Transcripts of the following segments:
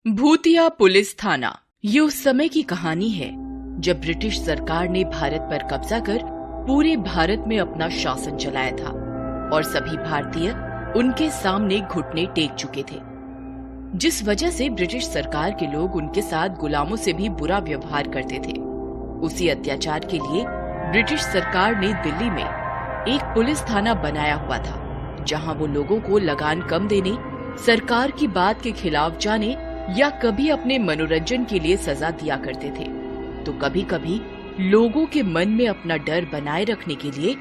भूतिया पुलिस थाना। ये उस समय की कहानी है जब ब्रिटिश सरकार ने भारत पर कब्जा कर पूरे भारत में अपना शासन चलाया था और सभी भारतीय उनके सामने घुटने टेक चुके थे, जिस वजह से ब्रिटिश सरकार के लोग उनके साथ गुलामों से भी बुरा व्यवहार करते थे। उसी अत्याचार के लिए ब्रिटिश सरकार ने दिल्ली में एक पुलिस थाना बनाया हुआ था, जहां वो लोगों को लगान कम देने, सरकार की बात के खिलाफ जाने या कभी अपने मनोरंजन के लिए सजा दिया करते थे, तो कभी कभी लोगों के मन में अपना डर बनाए रखने के लिए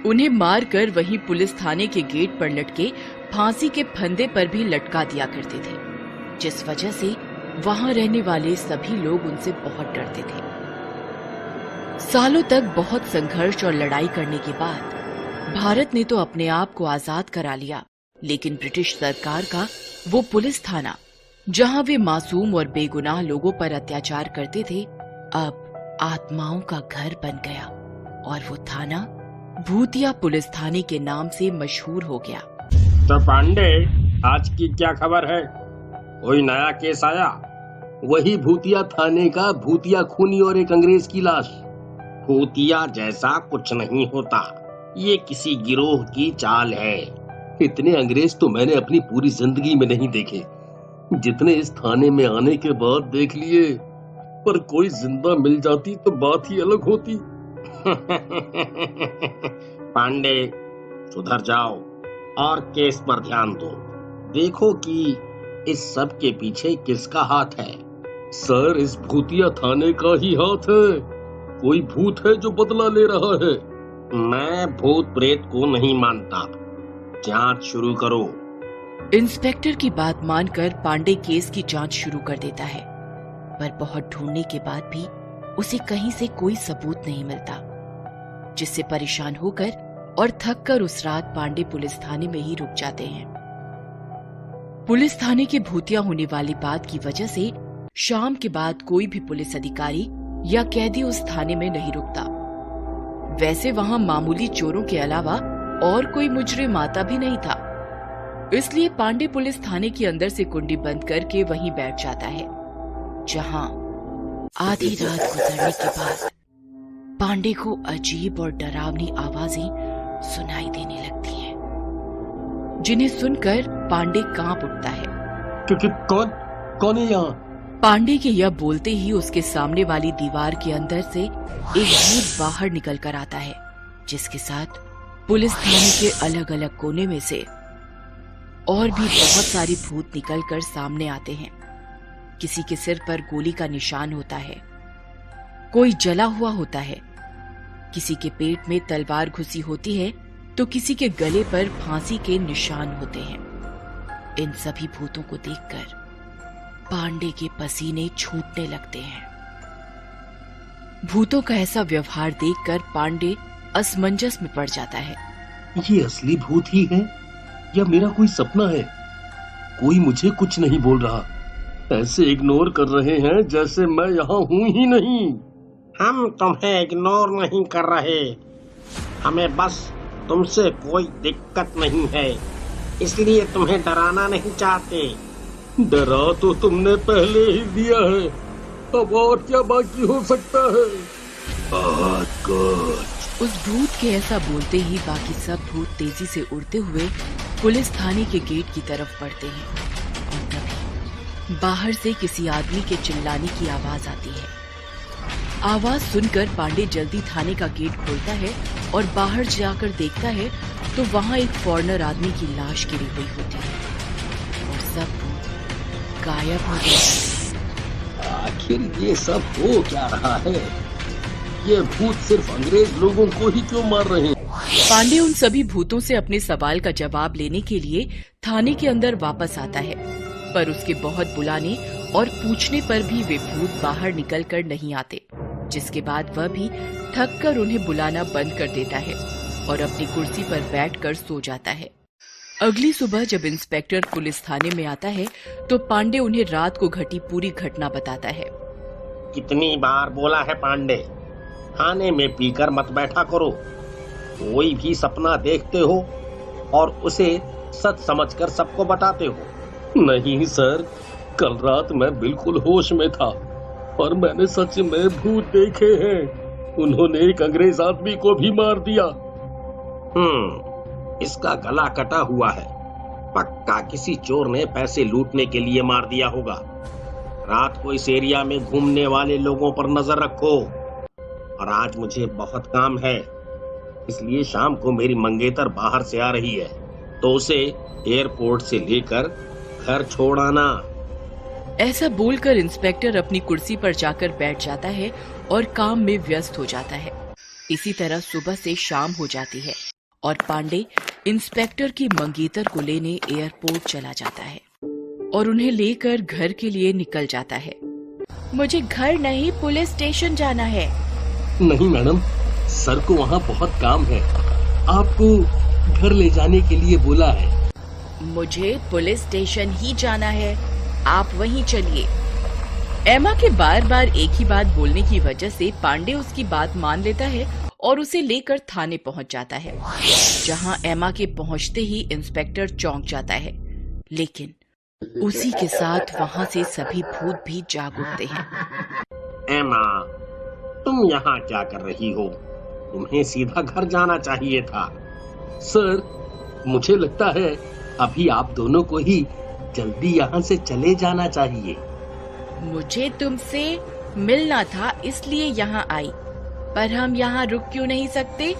उन्हें मारकर वहीं पुलिस थाने के गेट पर लटके फांसी के फंदे पर भी लटका दिया करते थे, जिस वजह से वहां रहने वाले सभी लोग उनसे बहुत डरते थे। सालों तक बहुत संघर्ष और लड़ाई करने के बाद भारत ने तो अपने आप को आजाद करा लिया, लेकिन ब्रिटिश सरकार का वो पुलिस थाना जहां वे मासूम और बेगुनाह लोगों पर अत्याचार करते थे, अब आत्माओं का घर बन गया और वो थाना भूतिया पुलिस थाने के नाम से मशहूर हो गया। तो पांडे, आज की क्या खबर है? कोई नया केस आया? वही भूतिया थाने का भूतिया खूनी और एक अंग्रेज की लाश। भूतिया जैसा कुछ नहीं होता, ये किसी गिरोह की चाल है। इतने अंग्रेज तो मैंने अपनी पूरी जिंदगी में नहीं देखे, जितने इस थाने में आने के बाद देख लिए। पर कोई जिंदा मिल जाती तो बात ही अलग होती। पांडे, सुधर जाओ और केस पर ध्यान दो। देखो कि इस सब के पीछे किसका हाथ है। सर, इस भूतिया थाने का ही हाथ है। कोई भूत है जो बदला ले रहा है। मैं भूत प्रेत को नहीं मानता। जांच शुरू करो। इंस्पेक्टर की बात मानकर पांडे केस की जांच शुरू कर देता है, पर बहुत ढूंढने के बाद भी उसे कहीं से कोई सबूत नहीं मिलता, जिससे परेशान होकर और थक कर उस रात पांडे पुलिस थाने में ही रुक जाते हैं। पुलिस थाने के भूतिया होने वाली बात की वजह से शाम के बाद कोई भी पुलिस अधिकारी या कैदी उस थाने में नहीं रुकता। वैसे वहां मामूली चोरों के अलावा और कोई मुजरिम आता भी नहीं था, इसलिए पांडे पुलिस थाने के अंदर से कुंडी बंद करके वहीं बैठ जाता है, जहां आधी रात गुजरने के बाद पांडे को अजीब और डरावनी आवाजें सुनाई देने लगती हैं, जिन्हें सुनकर पांडे कांप उठता है। क्योंकि कौन है यहाँ? पांडे के यह बोलते ही उसके सामने वाली दीवार के अंदर से एक भूत बाहर निकल कर आता है, जिसके साथ पुलिस थाने के अलग अलग कोने में से और भी बहुत सारी भूत निकलकर सामने आते हैं। किसी के सिर पर गोली का निशान होता है, कोई जला हुआ होता है, किसी के पेट में तलवार घुसी होती है, तो किसी के गले पर फांसी के निशान होते हैं। इन सभी भूतों को देखकर पांडे के पसीने छूटने लगते हैं। भूतों का ऐसा व्यवहार देखकर पांडे असमंजस में पड़ जाता है। ये असली भूत ही है या मेरा कोई सपना है? कोई मुझे कुछ नहीं बोल रहा, ऐसे इग्नोर कर रहे हैं जैसे मैं यहाँ हूँ ही नहीं। हम तुम्हें इग्नोर नहीं कर रहे, हमें बस तुमसे कोई दिक्कत नहीं है, इसलिए तुम्हें डराना नहीं चाहते। डरा तो तुमने पहले ही दिया है, अब और क्या बाकी हो सकता है? उस भूत के ऐसा बोलते ही बाकी सब भूत तेजी से उड़ते हुए पुलिस थाने के गेट की तरफ बढ़ते हैं, और तभी बाहर से किसी आदमी के चिल्लाने की आवाज आती है। आवाज सुनकर पांडे जल्दी थाने का गेट खोलता है और बाहर जाकर देखता है तो वहां एक फॉरेनर आदमी की लाश गिरी हुई होती है और सब भूत गायब हो गए। आखिर ये सब हो क्या रहा है? ये भूत सिर्फ अंग्रेज लोगों को ही क्यों मार रहे हैं? पांडे उन सभी भूतों से अपने सवाल का जवाब लेने के लिए थाने के अंदर वापस आता है, पर उसके बहुत बुलाने और पूछने पर भी वे भूत बाहर निकलकर नहीं आते, जिसके बाद वह भी थक कर उन्हें बुलाना बंद कर देता है और अपनी कुर्सी पर बैठकर सो जाता है। अगली सुबह जब इंस्पेक्टर पुलिस थाने में आता है तो पांडे उन्हें रात को घटी पूरी घटना बताता है। कितनी बार बोला है पांडे, थाने में पीकर मत बैठा करो। कोई भी सपना देखते हो और उसे सच समझकर सबको बताते हो। नहीं सर, कल रात मैं बिल्कुल होश में था और मैंने सच में भूत देखे हैं। उन्होंने एक अंग्रेज आदमी को भी मार दिया। इसका गला कटा हुआ है। पक्का किसी चोर ने पैसे लूटने के लिए मार दिया होगा। रात को इस एरिया में घूमने वाले लोगों पर नजर रखो। और आज मुझे बहुत काम है, इसलिए शाम को मेरी मंगेतर बाहर से आ रही है, तो उसे एयरपोर्ट से लेकर घर छोड़ आना। ऐसा बोलकर इंस्पेक्टर अपनी कुर्सी पर जाकर बैठ जाता है और काम में व्यस्त हो जाता है। इसी तरह सुबह से शाम हो जाती है और पांडे इंस्पेक्टर की मंगेतर को लेने एयरपोर्ट चला जाता है और उन्हें लेकर घर के लिए निकल जाता है। मुझे घर नहीं, पुलिस स्टेशन जाना है। नहीं मैडम, सर को वहाँ बहुत काम है, आपको घर ले जाने के लिए बोला है। मुझे पुलिस स्टेशन ही जाना है, आप वहीं चलिए। एमा के बार बार एक ही बात बोलने की वजह से पांडे उसकी बात मान लेता है और उसे लेकर थाने पहुंच जाता है, जहां एमा के पहुंचते ही इंस्पेक्टर चौंक जाता है। लेकिन उसी के साथ वहां से सभी भूत भी जाग उठते हैं। एमा, तुम यहाँ क्या कर रही हो? तुम्हें सीधा घर जाना चाहिए था। सर, मुझे लगता है अभी आप दोनों को ही जल्दी यहाँ से चले जाना चाहिए। मुझे तुमसे मिलना था, इसलिए यहाँ आई, पर हम यहाँ रुक क्यों नहीं सकते?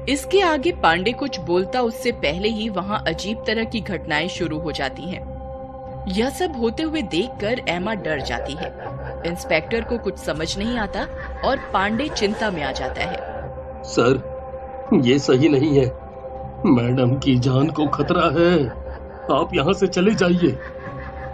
इसके आगे पांडे कुछ बोलता उससे पहले ही वहाँ अजीब तरह की घटनाएं शुरू हो जाती हैं। यह सब होते हुए देखकर एमा डर जाती है। इंस्पेक्टर को कुछ समझ नहीं आता और पांडे चिंता में आ जाता है। सर, ये सही नहीं है, मैडम की जान को खतरा है, आप यहाँ से चले जाइए।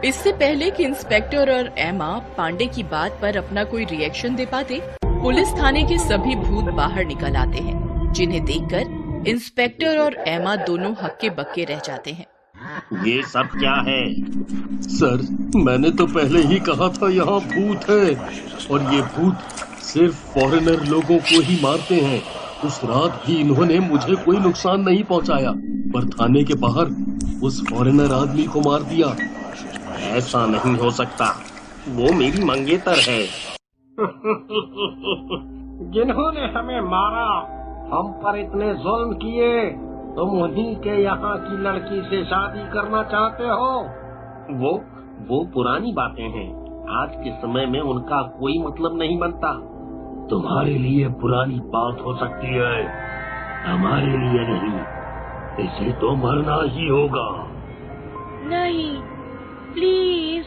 इससे पहले कि इंस्पेक्टर और एमा पांडे की बात पर अपना कोई रिएक्शन दे पाते, पुलिस थाने के सभी भूत बाहर निकल आते हैं, जिन्हें देखकर इंस्पेक्टर और एमा दोनों हक्के बक्के रह जाते हैं। ये सब क्या है? सर, मैंने तो पहले ही कहा था यहाँ भूत है, और ये भूत सिर्फ फॉरेनर लोगों को ही मारते हैं। उस रात भी इन्होंने मुझे कोई नुकसान नहीं पहुँचाया, पर थाने के बाहर उस फॉरेनर आदमी को मार दिया। ऐसा नहीं हो सकता, वो मेरी मंगेतर है। जिन्होंने हमें मारा, हम पर इतने जुल्म किए, तुम उन्हीं के यहाँ की लड़की से शादी करना चाहते हो? वो पुरानी बातें हैं, आज के समय में उनका कोई मतलब नहीं बनता। तुम्हारे लिए पुरानी बात हो सकती है, हमारे लिए नहीं। इसे तो मरना ही होगा। नहीं, प्लीज,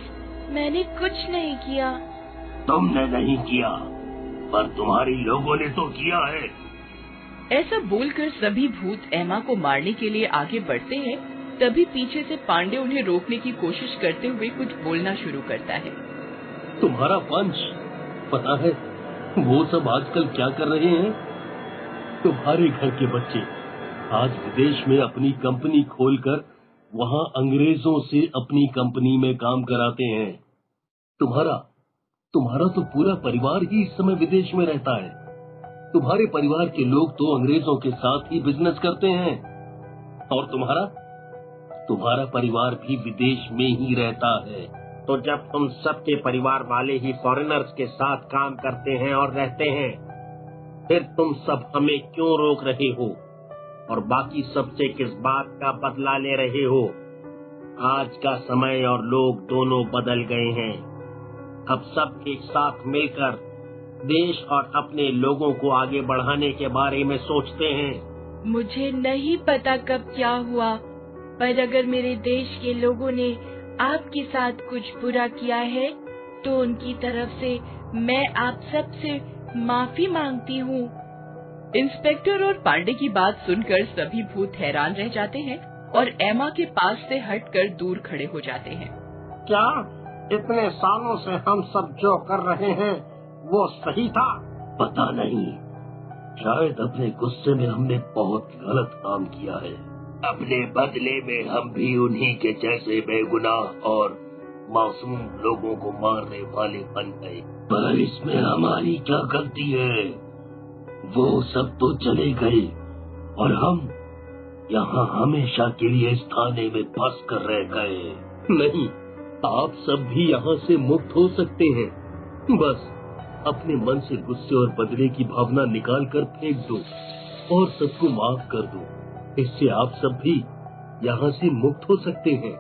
मैंने कुछ नहीं किया। तुमने नहीं किया, पर तुम्हारे लोगों ने तो किया है। ऐसा बोलकर सभी भूत एमा को मारने के लिए आगे बढ़ते हैं। तभी पीछे से पांडे उन्हें रोकने की कोशिश करते हुए कुछ बोलना शुरू करता है। तुम्हारा वंश, पता है वो सब आजकल क्या कर रहे हैं? तुम्हारे घर के बच्चे आज विदेश में अपनी कंपनी खोलकर वहाँ अंग्रेजों से अपनी कंपनी में काम कराते हैं। तुम्हारा तो पूरा परिवार ही इस समय विदेश में रहता है। तुम्हारे परिवार के लोग तो अंग्रेजों के साथ ही बिजनेस करते हैं, और तुम्हारा परिवार भी विदेश में ही रहता है। तो जब तुम सबके परिवार वाले ही फॉरेनर्स के साथ काम करते हैं और रहते हैं, फिर तुम सब हमें क्यों रोक रहे हो और बाकी सबसे किस बात का बदला ले रहे हो? आज का समय और लोग दोनों बदल गए हैं। अब सब एक साथ मिलकर देश और अपने लोगों को आगे बढ़ाने के बारे में सोचते हैं। मुझे नहीं पता कब क्या हुआ, पर अगर मेरे देश के लोगों ने आपके साथ कुछ बुरा किया है, तो उनकी तरफ से मैं आप सबसे माफी मांगती हूँ। इंस्पेक्टर और पांडे की बात सुनकर सभी भूत हैरान रह जाते हैं और एमा के पास से हटकर दूर खड़े हो जाते हैं। क्या इतने सालों से हम सब जो कर रहे हैं वो सही था? पता नहीं, शायद अपने गुस्से में हमने बहुत गलत काम किया है। अपने बदले में हम भी उन्हीं के जैसे बेगुनाह और मासूम लोगों को मारने वाले बन गए। पर इसमें हमारी क्या गलती है? वो सब तो चले गए और हम यहाँ हमेशा के लिए इस थाने में फंस कर रह गए। नहीं, आप सब भी यहाँ से मुक्त हो सकते हैं। बस अपने मन से गुस्से और बदले की भावना निकाल कर फेंक दो और सबको माफ कर दो। इससे आप सब भी यहाँ से मुक्त हो सकते हैं।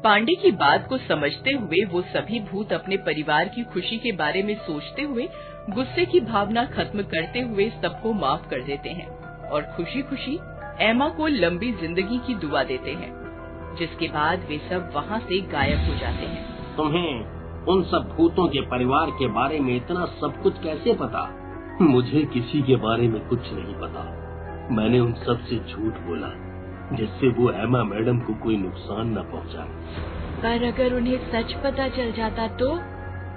पांडे की बात को समझते हुए वो सभी भूत अपने परिवार की खुशी के बारे में सोचते हुए गुस्से की भावना खत्म करते हुए सबको माफ कर देते हैं और खुशी खुशी एमा को लंबी जिंदगी की दुआ देते हैं, जिसके बाद वे सब वहाँ से गायब हो जाते हैं। तुम्हें उन सब भूतों के परिवार के बारे में इतना सब कुछ कैसे पता? मुझे किसी के बारे में कुछ नहीं पता। मैंने उन सब से झूठ बोला जिससे वो एमा मैडम को कोई नुकसान न पहुंचाए। पर अगर उन्हें सच पता चल जाता तो?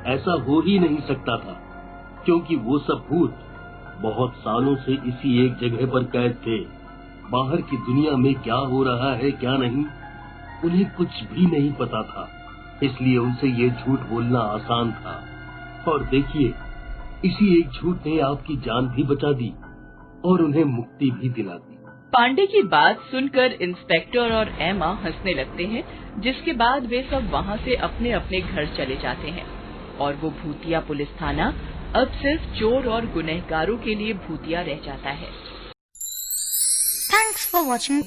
ऐसा हो ही नहीं सकता था, क्योंकि वो सब भूत बहुत सालों से इसी एक जगह पर कैद थे। बाहर की दुनिया में क्या हो रहा है क्या नहीं, उन्हें कुछ भी नहीं पता था। इसलिए उनसे ये झूठ बोलना आसान था। और देखिए, इसी एक झूठ ने आपकी जान भी बचा दी और उन्हें मुक्ति भी दिला दी। पांडे की बात सुनकर इंस्पेक्टर और एमा हंसने लगते हैं, जिसके बाद वे सब वहाँ से अपने अपने घर चले जाते हैं और वो भूतिया पुलिस थाना अब सिर्फ चोर और गुनहगारों के लिए भूतिया रह जाता है। Thanks for watching.